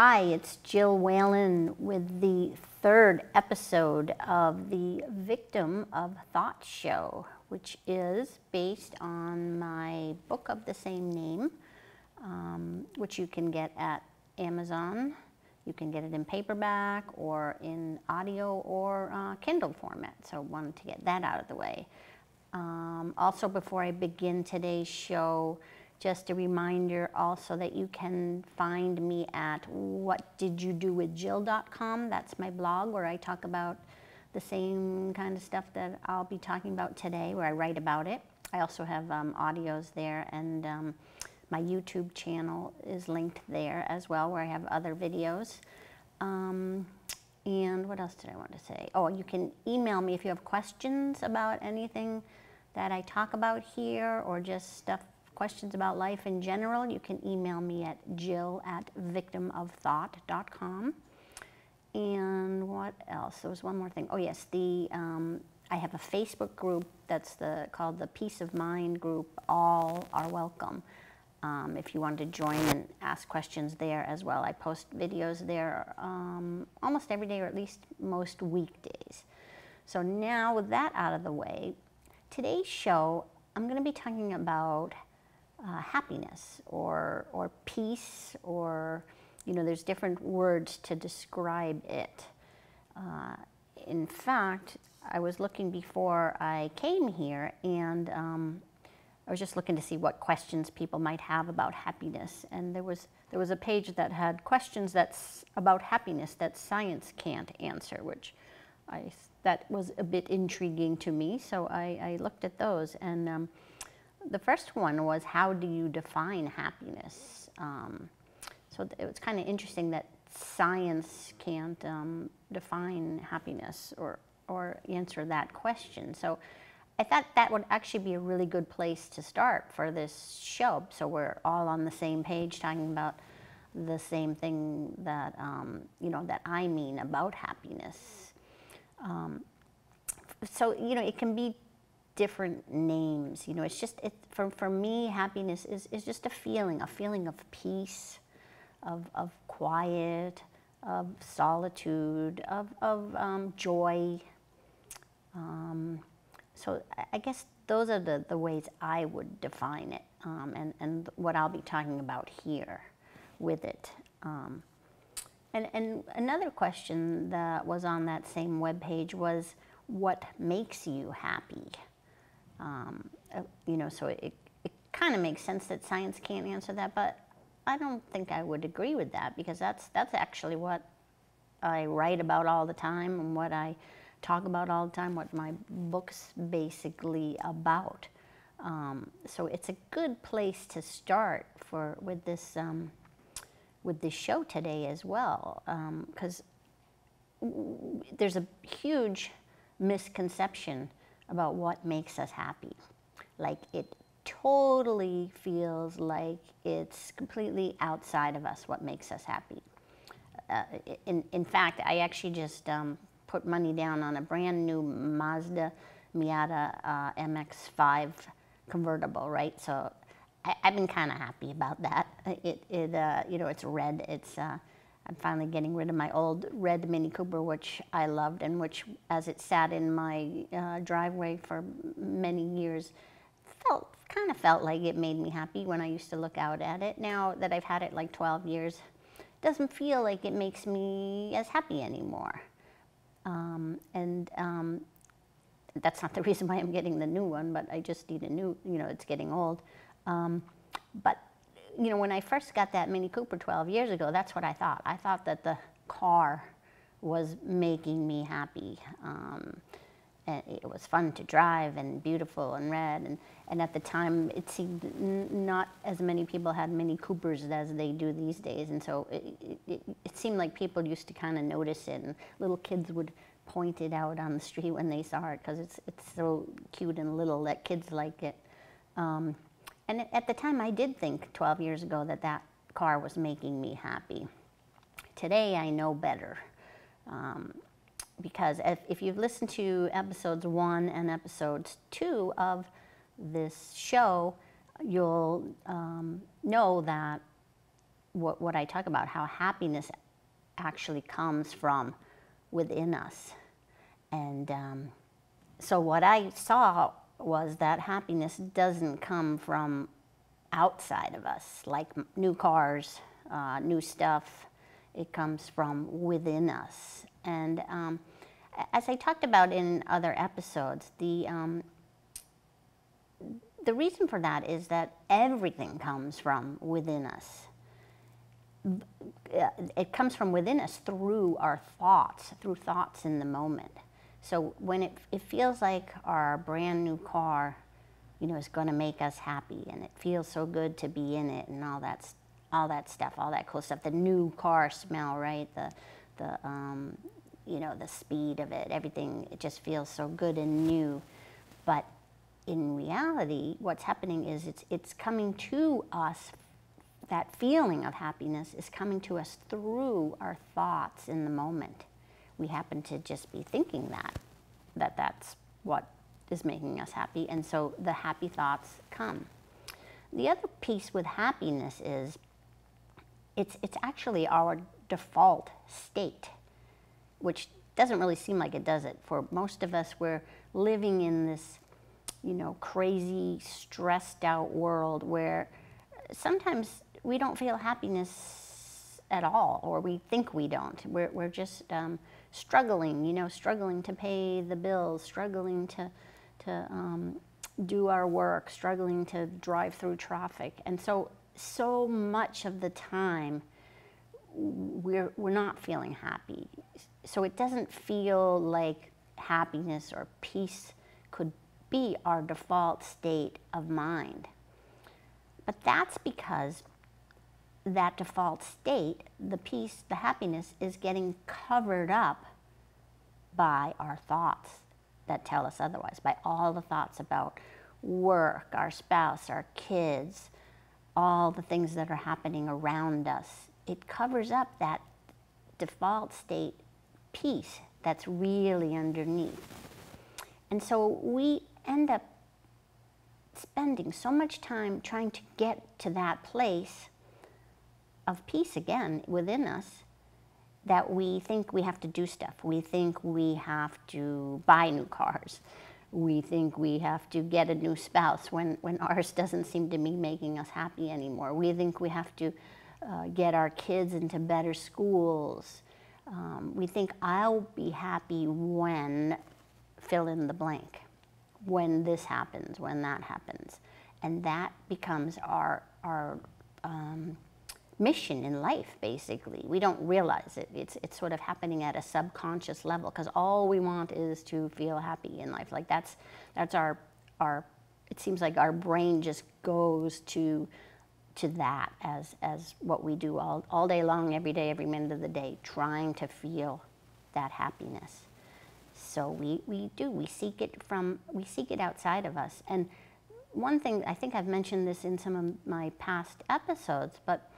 Hi, it's Jill Whalen with the third episode of the Victim of Thought show, which is based on my book of the same name, which you can get at Amazon. You can get it in paperback or in audio or Kindle format, so wanted to get that out of the way. Also, before I begin today's show, just a reminder also that you can find me at whatdidyoudo.jill.com. That's my blog where I talk about the same kind of stuff that I'll be talking about today, where I write about it. I also have audios there, and my YouTube channel is linked there as well, where I have other videos. And what else did I want to say? Oh, you can email me if you have questions about anything that I talk about here, or just questions about life in general. You can email me at jill@victimofthought.com. And what else? There was one more thing. Oh yes, I have a Facebook group that's called the Peace of Mind group. All are welcome. If you want to join and ask questions there as well. I post videos there almost every day, or at least most weekdays. So now with that out of the way, today's show, I'm going to be talking about happiness or peace, or, there's different words to describe it. In fact, I was looking before I came here, and I was just looking to see what questions people might have about happiness. And there was a page that had questions that's about happiness that science can't answer, which that was a bit intriguing to me. So I looked at those, and the first one was, how do you define happiness? So it was kind of interesting that science can't define happiness or answer that question. So I thought that would actually be a really good place to start for this show, so we're all on the same page talking about the same thing that that I mean about happiness. So it can be different names. It's just for me, happiness is just a feeling of peace, of quiet, of solitude, of joy. So I guess those are the ways I would define it, and what I'll be talking about here with it. And another question that was on that same webpage was, what makes you happy? So it kind of makes sense that science can't answer that, but I don't think I would agree with that, because that's actually what I write about all the time, and what I talk about all the time, what my book's basically about. So it's a good place to start with this show today as well, because there's a huge misconception about what makes us happy. Like, it totally feels like it's completely outside of us what makes us happy. In fact, I actually just put money down on a brand new Mazda Miata MX-5 convertible, right? So I've been kind of happy about that. It's red. I'm finally getting rid of my old red Mini Cooper, which I loved, and which, as it sat in my driveway for many years, kind of felt like it made me happy when I used to look out at it. Now that I've had it like 12 years, it doesn't feel like it makes me as happy anymore. That's not the reason why I'm getting the new one, but I just need a new, it's getting old. But when I first got that Mini Cooper 12 years ago, that's what I thought. I thought that the car was making me happy. And it was fun to drive, and beautiful, and red. And at the time, it seemed not as many people had Mini Coopers as they do these days. And so it seemed like people used to kind of notice it, and little kids would point it out on the street when they saw it, because it's so cute and little that kids like it. And at the time, I did think 12 years ago that car was making me happy. Today, I know better. Because if you've listened to episodes 1 and episodes 2 of this show, you'll know that what I talk about, how happiness actually comes from within us. And so what I saw was that happiness doesn't come from outside of us, like new cars, new stuff. It comes from within us. And as I talked about in other episodes, the reason for that is that everything comes from within us. It comes from within us through our thoughts, through thoughts in the moment. So when it feels like our brand new car, you know, is going to make us happy, and it feels so good to be in it, and all that stuff, all that cool stuff. The new car smell, right? You know, the speed of it, everything. It just feels so good and new. But in reality, what's happening is it's coming to us. That feeling of happiness is coming to us through our thoughts in the moment. We happen to just be thinking that's what is making us happy, and so the happy thoughts come. The other piece with happiness is it's actually our default state, which doesn't really seem like it, does it? For most of us, we're living in this, you know, crazy, stressed out world where sometimes we don't feel happiness at all, or we think we don't. We're just struggling, you know, struggling to pay the bills, struggling to do our work, struggling to drive through traffic. And so much of the time we're not feeling happy. So it doesn't feel like happiness or peace could be our default state of mind. But that's because that default state, the peace, the happiness, is getting covered up by our thoughts that tell us otherwise, by all the thoughts about work, our spouse, our kids, all the things that are happening around us. It covers up that default state peace that's really underneath. And so we end up spending so much time trying to get to that place of peace again within us that we think we have to do stuff. We think we have to buy new cars. We think we have to get a new spouse when ours doesn't seem to be making us happy anymore. We think we have to get our kids into better schools. We think I'll be happy when fill in the blank, when this happens, when that happens. And that becomes our mission in life, basically. We don't realize it. It's sort of happening at a subconscious level, because all we want is to feel happy in life. Like that's our it seems like our brain just goes to that as what we do all day long, every day, every minute of the day, trying to feel that happiness. So we seek it outside of us. And one thing, I think I've mentioned this in some of my past episodes, but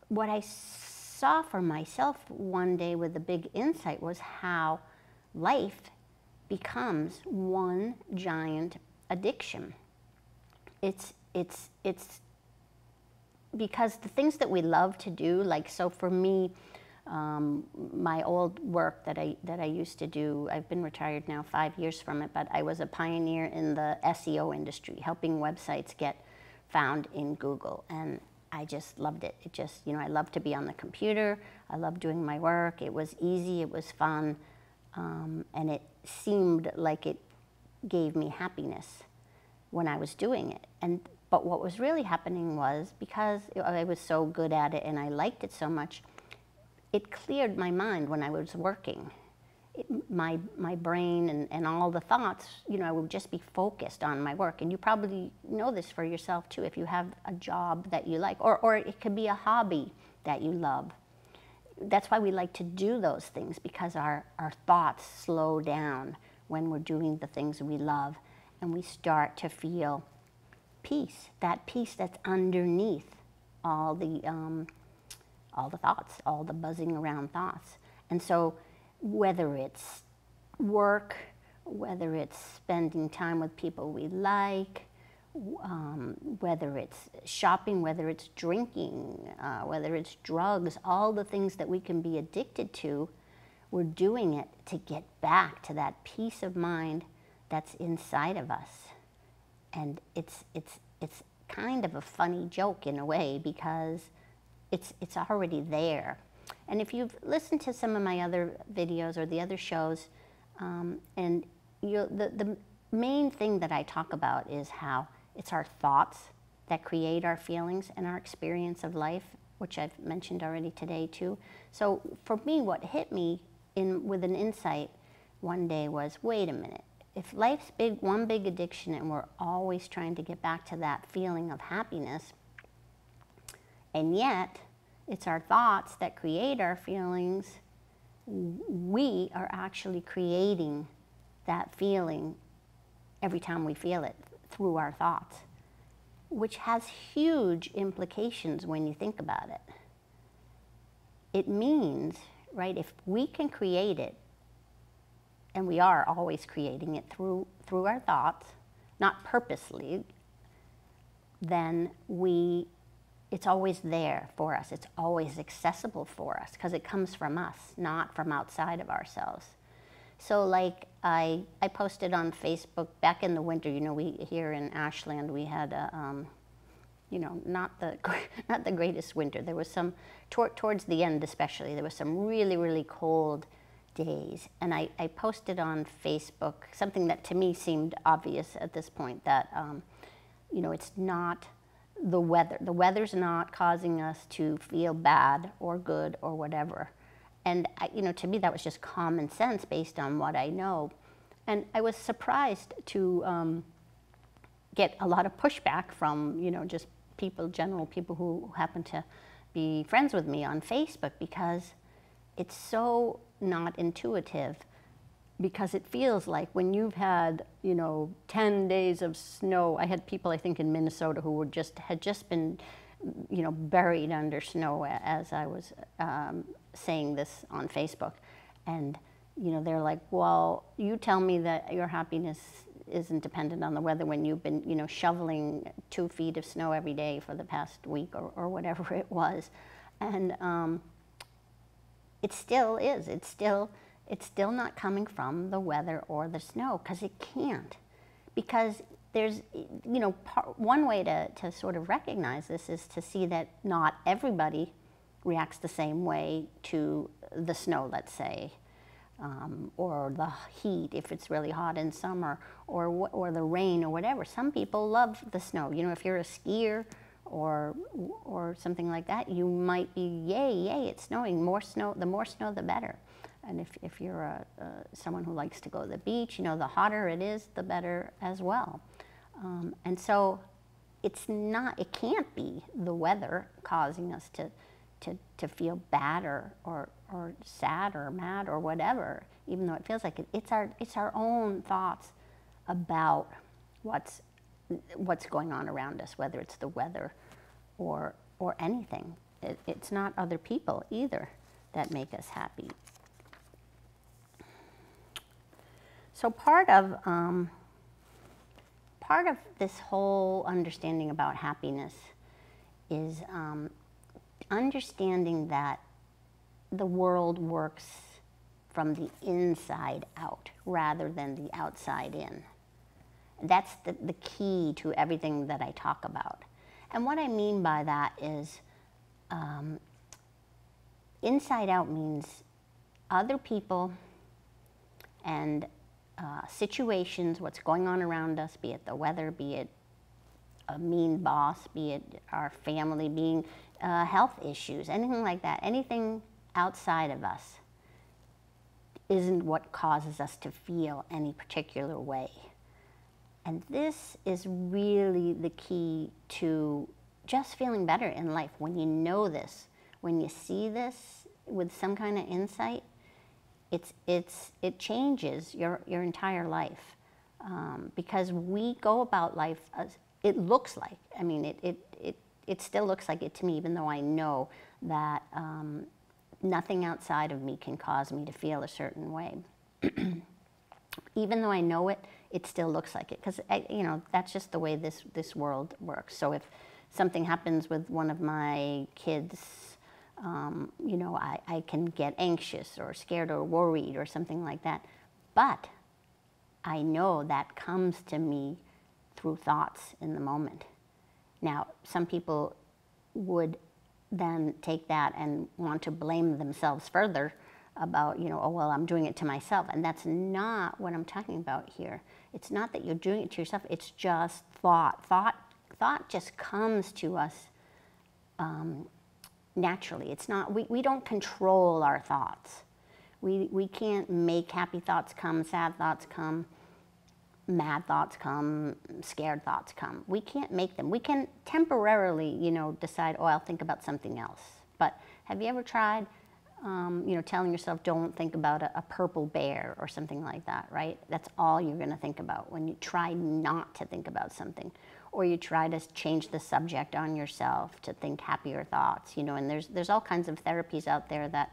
what I saw for myself one day with a big insight was how life becomes one giant addiction. It's because the things that we love to do, like, so for me, my old work that I used to do, I've been retired now 5 years from it, but I was a pioneer in the SEO industry, helping websites get found in Google, and I just loved it. It just, you know, I loved to be on the computer, I loved doing my work, it was easy, it was fun, and it seemed like it gave me happiness when I was doing it. But what was really happening was, because I was so good at it and I liked it so much, it cleared my mind when I was working. My brain and all the thoughts, you know, I would just be focused on my work. And you probably know this for yourself too, if you have a job that you like, or it could be a hobby that you love. That's why we like to do those things, because our thoughts slow down when we're doing the things we love, and we start to feel peace, that peace that's underneath all the thoughts, all the buzzing around thoughts. And so whether it's work, whether it's spending time with people we like, whether it's shopping, whether it's drinking, whether it's drugs, all the things that we can be addicted to, we're doing it to get back to that peace of mind that's inside of us. And it's kind of a funny joke in a way, because it's already there. And if you've listened to some of my other videos or the other shows, and the main thing that I talk about is how it's our thoughts that create our feelings and our experience of life, which I've mentioned already today too. So for me, what hit me with an insight one day was, wait a minute, if life's one big addiction and we're always trying to get back to that feeling of happiness, and yet it's our thoughts that create our feelings, we are actually creating that feeling every time we feel it through our thoughts, which has huge implications when you think about it. It means, right, if we can create it, and we are always creating it through our thoughts, not purposely, then it's always there for us. It's always accessible for us, because it comes from us, not from outside of ourselves. So like I posted on Facebook back in the winter, we here in Ashland, we had a, not the greatest winter. There was some, towards the end especially, there was some really, really cold days. And I posted on Facebook something that to me seemed obvious at this point, that, it's not the weather. The weather's not causing us to feel bad or good or whatever. And, to me that was just common sense based on what I know. And I was surprised to get a lot of pushback from, just general people who happen to be friends with me on Facebook, because it's so not intuitive, because it feels like when you've had, 10 days of snow. I had people, I think, in Minnesota who had just been, buried under snow as I was saying this on Facebook. And, they're like, well, you tell me that your happiness isn't dependent on the weather when you've been, shoveling 2 feet of snow every day for the past week or whatever it was. And it still is. It's still not coming from the weather or the snow, because it can't. Because there's, one way to sort of recognize this is to see that not everybody reacts the same way to the snow, let's say, or the heat if it's really hot in summer, or the rain or whatever. Some people love the snow. If you're a skier or something like that, you might be, yay, it's snowing. More snow, the more snow, the better. And if you're someone who likes to go to the beach, the hotter it is, the better as well. And so it can't be the weather causing us to feel bad or sad or mad or whatever, even though it feels like it. It's our own thoughts about what's going on around us, whether it's the weather or anything. It's not other people either that make us happy. So part of this whole understanding about happiness is understanding that the world works from the inside out rather than the outside in. That's the key to everything that I talk about. And what I mean by that is inside out means other people and situations, what's going on around us, be it the weather, be it a mean boss, be it our family, being health issues, anything like that, anything outside of us isn't what causes us to feel any particular way. And this is really the key to just feeling better in life. When you know this, when you see this with some kind of insight, it changes your entire life, because we go about life as it looks like. I mean, it still looks like it to me, even though I know that nothing outside of me can cause me to feel a certain way. Even though I know it, it still looks like it. Because, you know, that's just the way this world works. So if something happens with one of my kids, you know, I can get anxious or scared or worried or something like that. But I know that comes to me through thoughts in the moment. Now, some people would then take that and want to blame themselves further about, you know, oh, well, I'm doing it to myself. And that's not what I'm talking about here. It's not that you're doing it to yourself. It's just thought. Thought just comes to us naturally. It's not, we don't control our thoughts. We can't make happy thoughts come, sad thoughts come, mad thoughts come, scared thoughts come. We can't make them. We can temporarily, you know, decide, oh, I'll think about something else. But have you ever tried, you know, telling yourself, don't think about a purple bear or something like that, right? That's all you're going to think about when you try not to think about something. Or you try to change the subject on yourself to think happier thoughts, you know, and there's all kinds of therapies out there that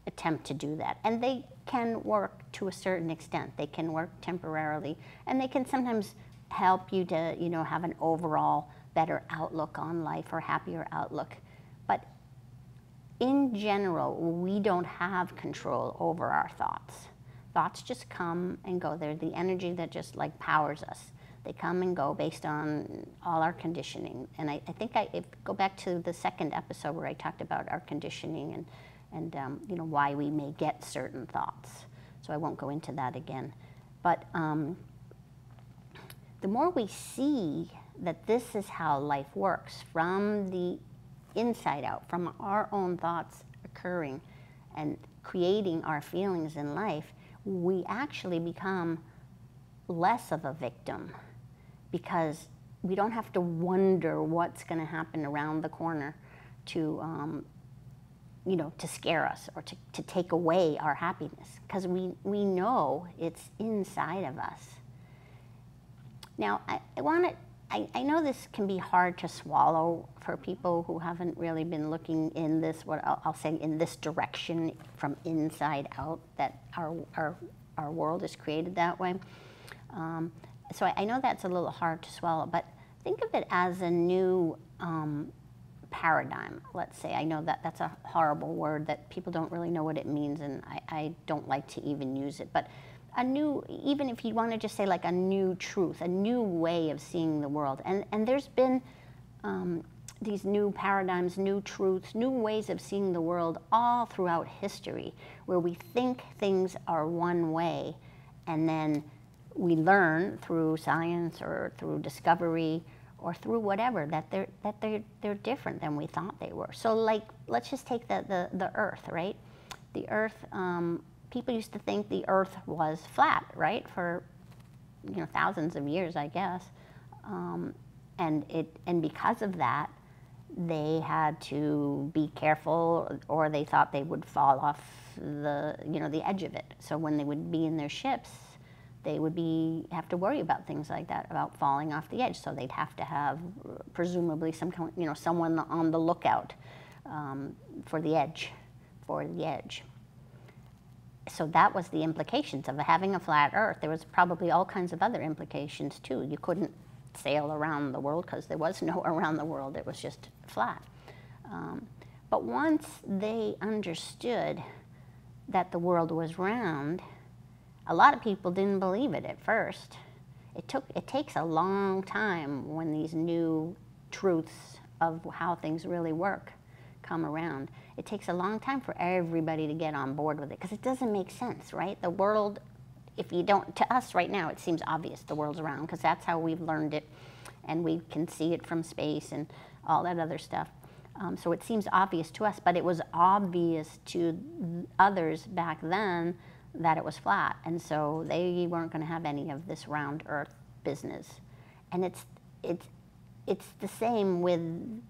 attempt to do that. And they can work to a certain extent. They can work temporarily, and they can sometimes help you to, you know, have an overall better outlook on life or happier outlook. But in general, we don't have control over our thoughts. Thoughts just come and go. They're the energy that just like powers us. They come and go based on all our conditioning. And I think go back to the second episode where I talked about our conditioning and you know, why we may get certain thoughts. So I won't go into that again. But the more we see that this is how life works, from the inside out, from our own thoughts occurring and creating our feelings in life, we actually become less of a victim, because we don't have to wonder what's going to happen around the corner to you know, to scare us or to take away our happiness, because we know it's inside of us. Now, I know this can be hard to swallow for people who haven't really been looking in this, what I'll say, in this direction from inside out, that our world is created that way. So I know that's a little hard to swallow, but think of it as a new paradigm, let's say. I know that that's a horrible word that people don't really know what it means, and I don't like to even use it, but a new, even if you want to just say like a new truth, a new way of seeing the world. And there's been these new paradigms, new truths, new ways of seeing the world all throughout history, where we think things are one way, and then we learn through science or through discovery or through whatever that they're different than we thought they were. So, like, let's just take the Earth, right? The Earth. People used to think the Earth was flat, right, for, you know, thousands of years, I guess, and because of that, they had to be careful, or they thought they would fall off the edge of it. So when they would be in their ships, they would have to worry about things like that, about falling off the edge. So they'd have to have presumably someone on the lookout for the edge. So that was the implications of having a flat Earth. There was probably all kinds of other implications too. You couldn't sail around the world because there was no around the world. It was just flat. But once they understood that the world was round, a lot of people didn't believe it at first. It takes a long time when these new truths of how things really work come around. It takes a long time for everybody to get on board with it, because it doesn't make sense, right? The world, if you don't, to us right now, it seems obvious the world's around, because that's how we've learned it, and we can see it from space and all that other stuff. So it seems obvious to us, but it was obvious to others back then that it was flat, and so they weren't going to have any of this round Earth business. And it's the same with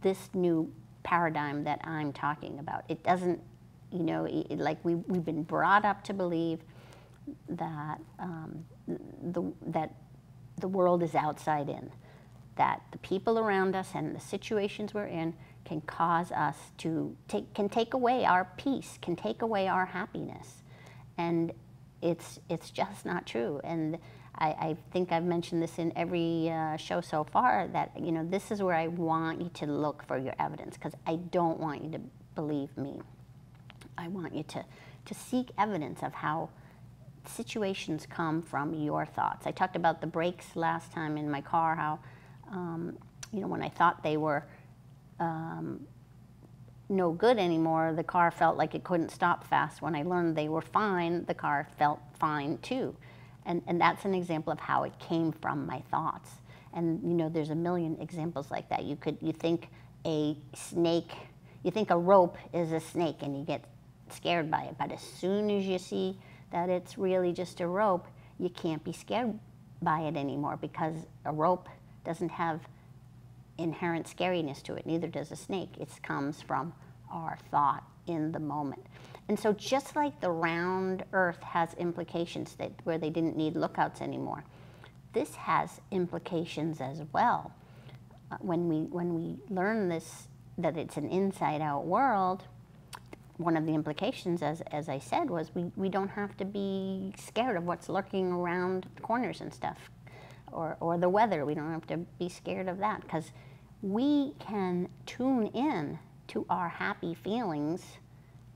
this new paradigm that I'm talking about. It doesn't, you know, like we've been brought up to believe that that the world is outside in, that the people around us and the situations we're in can cause us to take away our peace, can take away our happiness. And it's just not true. And I think I've mentioned this in every show so far, that, you know, this is where I want you to look for your evidence, because I don't want you to believe me. I want you to seek evidence of how situations come from your thoughts. I talked about the brakes last time in my car, how, you know, when I thought they were no good anymore, the car felt like it couldn't stop fast. When I learned they were fine, the car felt fine too. And that's an example of how it came from my thoughts. And, you know, there's a million examples like that. You think a snake, you think a rope is a snake and you get scared by it. But as soon as you see that it's really just a rope, you can't be scared by it anymore, because a rope doesn't have inherent scariness to it. Neither does a snake. It comes from our thought in the moment. And so just like the round earth has implications where they didn't need lookouts anymore, this has implications as well. When we learn this, that it's an inside-out world, one of the implications, as I said, was we don't have to be scared of what's lurking around the corners and stuff, or the weather. We don't have to be scared of that, because we can tune in to our happy feelings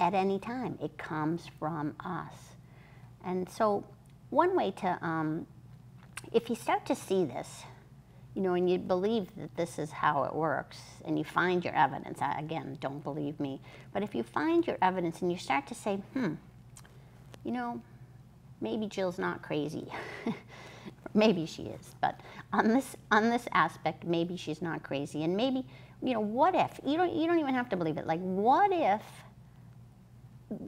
at any time. It comes from us. And so one way to, if you start to see this, you know, and you believe that this is how it works, and you find your evidence, again, don't believe me, but if you find your evidence and you start to say, you know, maybe Jill's not crazy. Maybe she is, but on this aspect, maybe she's not crazy. And maybe, you know, what if, you don't even have to believe it, like, what if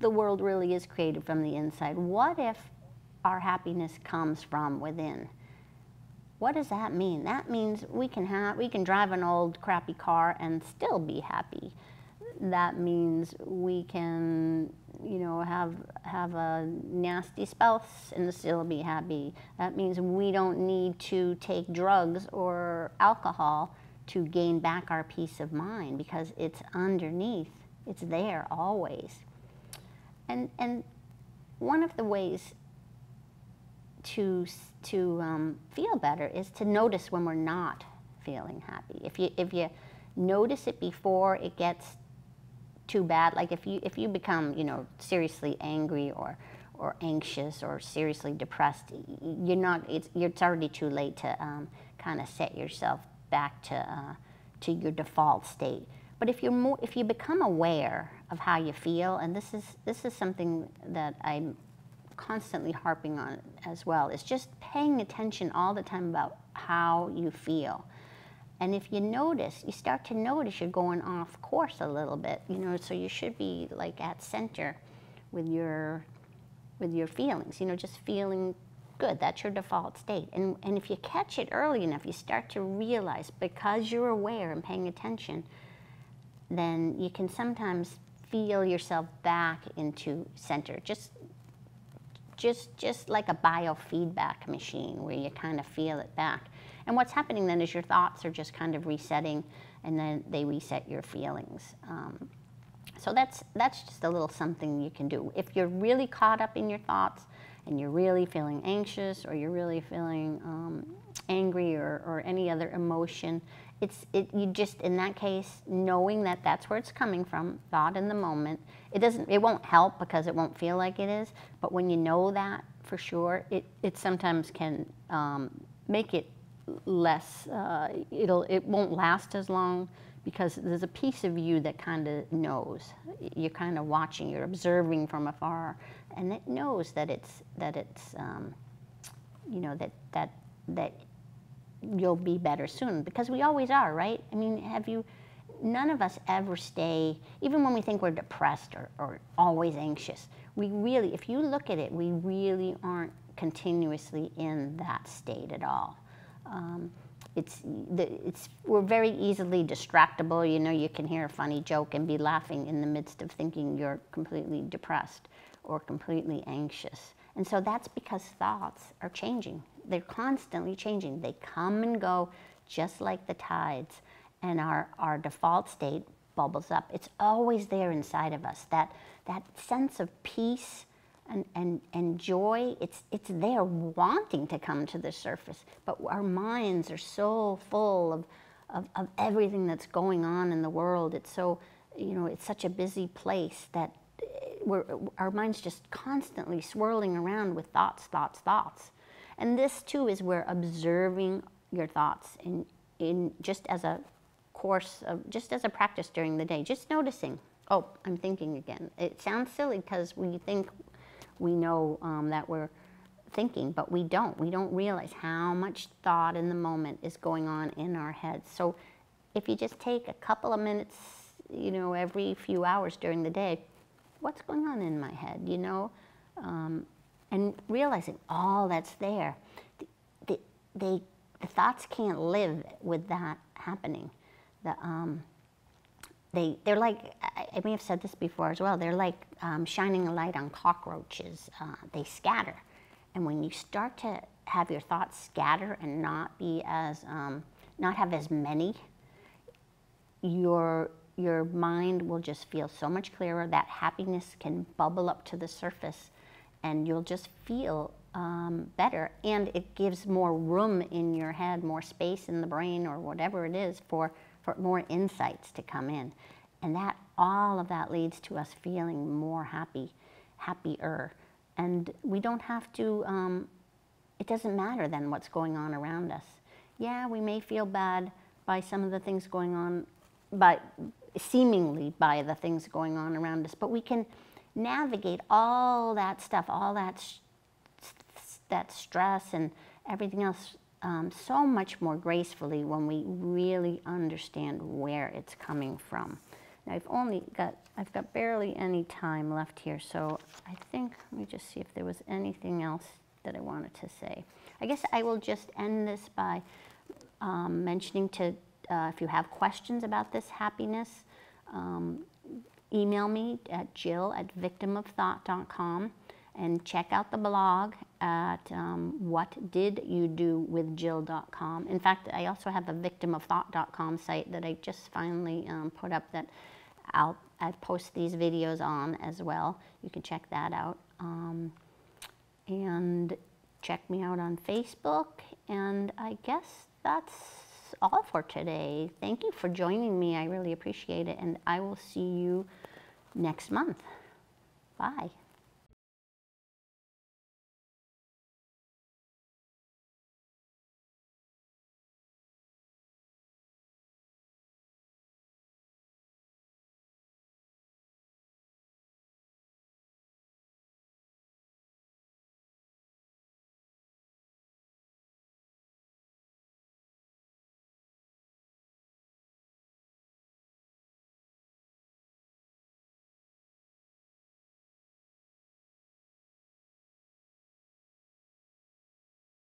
the world really is created from the inside? What if our happiness comes from within? What does that mean? That means we can drive an old crappy car and still be happy. That means we can, you know, have a nasty spouse and still be happy. That means we don't need to take drugs or alcohol to gain back our peace of mind, because it's underneath. It's there always. And one of the ways to feel better is to notice when we're not feeling happy. If you notice it before it gets too bad, like if you become, you know, seriously angry or anxious or seriously depressed, it's already too late to kind of set yourself back to your default state. But if you become aware of how you feel, and this is something that I'm constantly harping on as well, is just paying attention all the time about how you feel. And if you start to notice you're going off course a little bit, you know, so you should be like at center with your feelings, you know, just feeling good. That's your default state. And if you catch it early enough, you start to realize, because you're aware and paying attention, then you can sometimes feel yourself back into center. Just like a biofeedback machine, where you kind of feel it back. And what's happening then is your thoughts are just kind of resetting, and then they reset your feelings. So that's just a little something you can do. If you're really caught up in your thoughts, and you're really feeling anxious, or you're really feeling angry, or any other emotion, you just, in that case, knowing that that's where it's coming from, thought in the moment, it won't help because it won't feel like it is, but when you know that for sure, it sometimes can make it less, it won't last as long, because there's a piece of you that kind of knows. You're kind of watching, you're observing from afar, and it knows that it's you know, that you'll be better soon, because we always are, right? I mean, none of us ever stay, even when we think we're depressed or always anxious, we really, if you look at it, we really aren't continuously in that state at all. We're very easily distractible. You know, you can hear a funny joke and be laughing in the midst of thinking you're completely depressed or completely anxious. And so that's because thoughts are changing. They're constantly changing. They come and go just like the tides. And our default state bubbles up. It's always there inside of us. That sense of peace, And joy, it's there wanting to come to the surface, but our minds are so full of everything that's going on in the world. It's so, it's such a busy place that our mind's just constantly swirling around with thoughts, thoughts, thoughts. And this too is where observing your thoughts in just as a course of, just as a practice during the day, just noticing, oh, I'm thinking again. It sounds silly because we think we know that we're thinking, but we don't. We don't realize how much thought in the moment is going on in our heads. So if you just take a couple of minutes, every few hours during the day, what's going on in my head, and realizing all that's there. The thoughts can't live with that happening. They're like, I may have said this before as well, they're like shining a light on cockroaches. They scatter. And when you start to have your thoughts scatter and not be as, not have as many, your mind will just feel so much clearer. That happiness can bubble up to the surface and you'll just feel better. And it gives more room in your head, more space in the brain or whatever it is for more insights to come in. And that, all of that leads to us feeling more happier. And we don't have to, it doesn't matter then what's going on around us. Yeah, we may feel bad by some of the things going on, but seemingly by the things going on around us, but we can navigate all that stuff, all that stress and everything else so much more gracefully when we really understand where it's coming from. Now I've got barely any time left here, so I think, let me just see if there was anything else that I wanted to say. I guess I will just end this by mentioning to, if you have questions about this happiness, email me at jill@victimofthought.com and check out the blog at whatdidyouDoWithJill.com. In fact, I also have a victimofthought.com site that I just finally put up that I post these videos on as well. You can check that out. And check me out on Facebook. And I guess that's all for today. Thank you for joining me. I really appreciate it. And I will see you next month. Bye.